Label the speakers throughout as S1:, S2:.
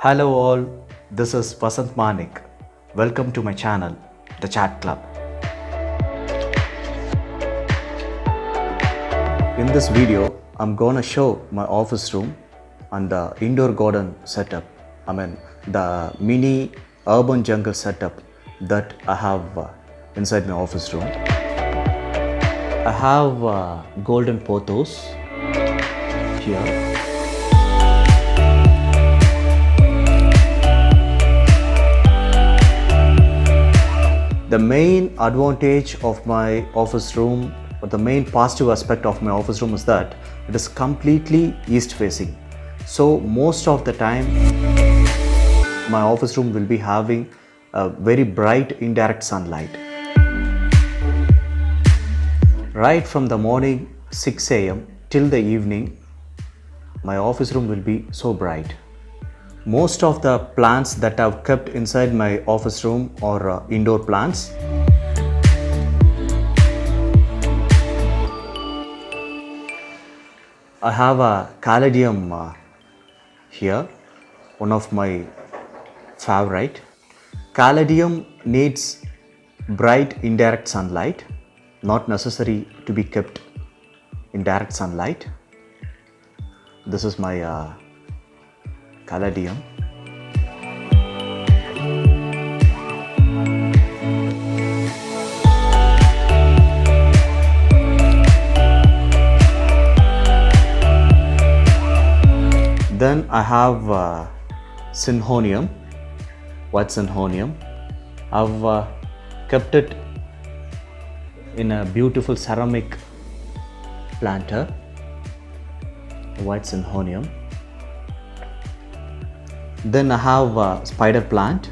S1: Hello all, this is Vasant Manik. Welcome to my channel, The Chat Club. In this video, I'm gonna show my office room and the indoor garden setup. The mini urban jungle setup that I have inside my office room. I have golden pothos here. The main advantage of my office room, or the main positive aspect of my office room, is that it is completely east facing. So most of the time my office room will be having a very bright indirect sunlight. Right from the morning 6 a.m. till the evening, my office room will be so bright. Most of the plants that I've kept inside my office room are indoor plants. I have a caladium here, one of my favorite. Caladium needs bright indirect sunlight, not necessary to be kept in direct sunlight. This is my caladium. Then I have synhonium, white synhonium. I've kept it in a beautiful ceramic planter, white synhonium. Then I have a spider plant.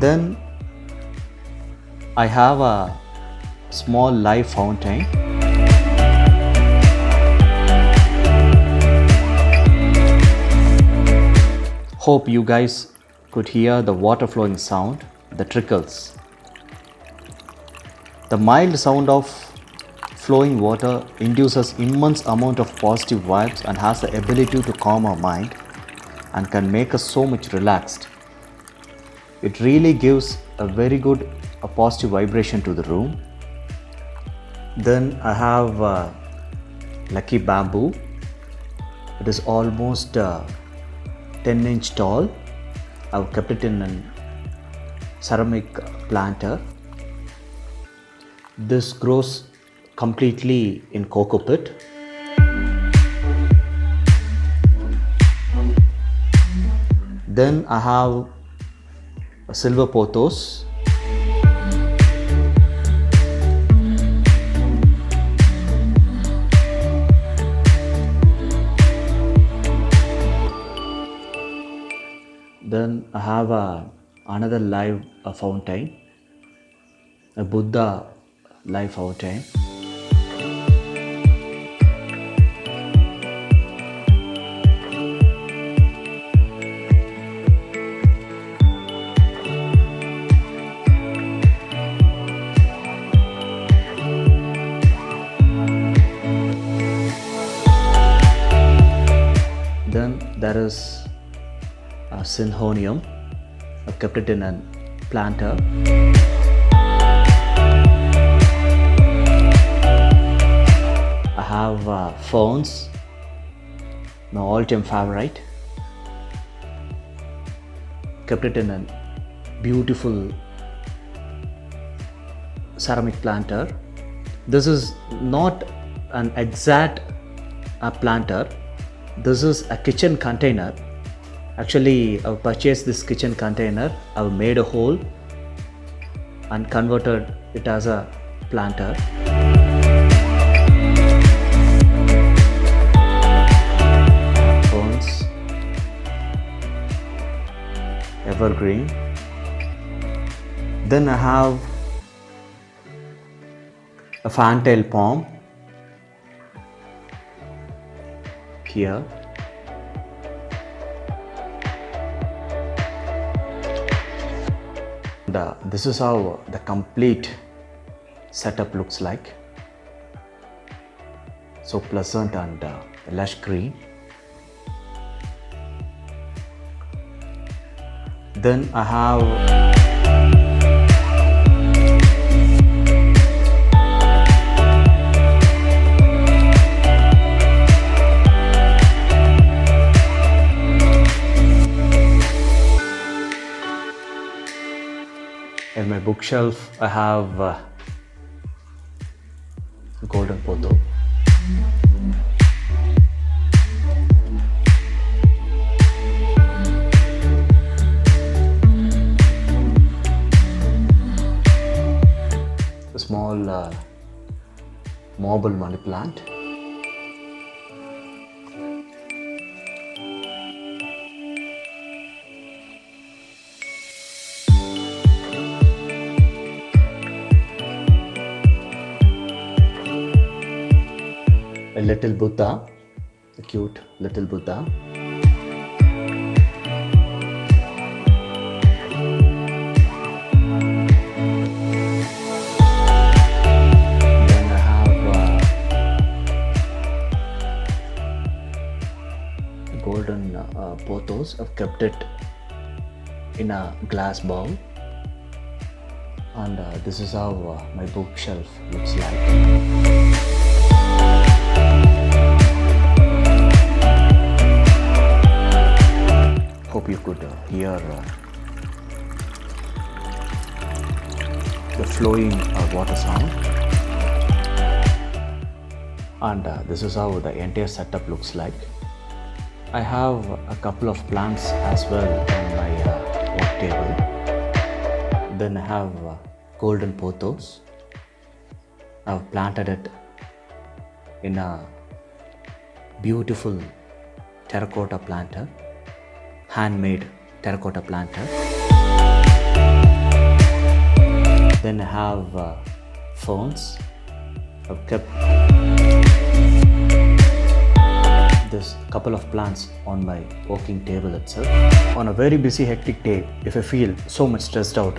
S1: Then I have a small live fountain. Hope you guys could hear the water flowing sound, the trickles. The mild sound of flowing water induces immense amount of positive vibes and has the ability to calm our mind and can make us so much relaxed. It really gives a very good positive vibration to the room. Then I have lucky bamboo. It is almost 10 inch tall. I've kept it in a ceramic planter. This grows completely in coco pit. Then I have a silver pothos. Then I have another live fountain, a Buddha live fountain. Then there is a synhonium. I've kept it in a planter. I have ferns, my all-time favorite. Kept it in a beautiful ceramic planter. This is not an exact planter. This is a kitchen container. Actually, I've purchased this kitchen container. I've made a hole and converted it as a planter. Ferns, evergreen. Then I have a fantail palm here. This is how the complete setup looks like. so pleasant and lush green. Then I have in my bookshelf I have golden photo. A small marble money plant. A little Buddha, a cute little Buddha. Then I have golden pothos. I've kept it in a glass bowl, and this is how my bookshelf looks like. Hope you could hear the flowing water sound. And this is how the entire setup looks like. I have a couple of plants as well on my work table. Then I have golden pothos. I've planted it in a beautiful terracotta planter, handmade terracotta planter. Then I have ferns. I've kept this couple of plants on my working table itself. On a very busy hectic day, if I feel so much stressed out,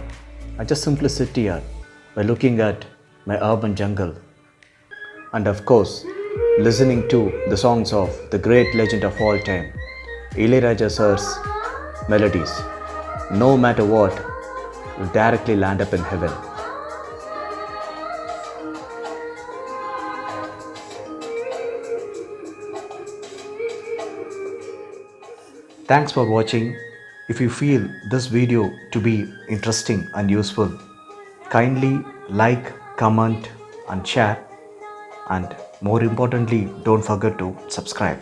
S1: I just simply sit here by looking at my urban jungle and of course listening to the songs of the great legend of all time, Ilayaraja sir's melodies. No matter what, will directly land up in heaven. Thanks for watching. If you feel this video to be interesting and useful, kindly like, comment and share, and more importantly, don't forget to subscribe.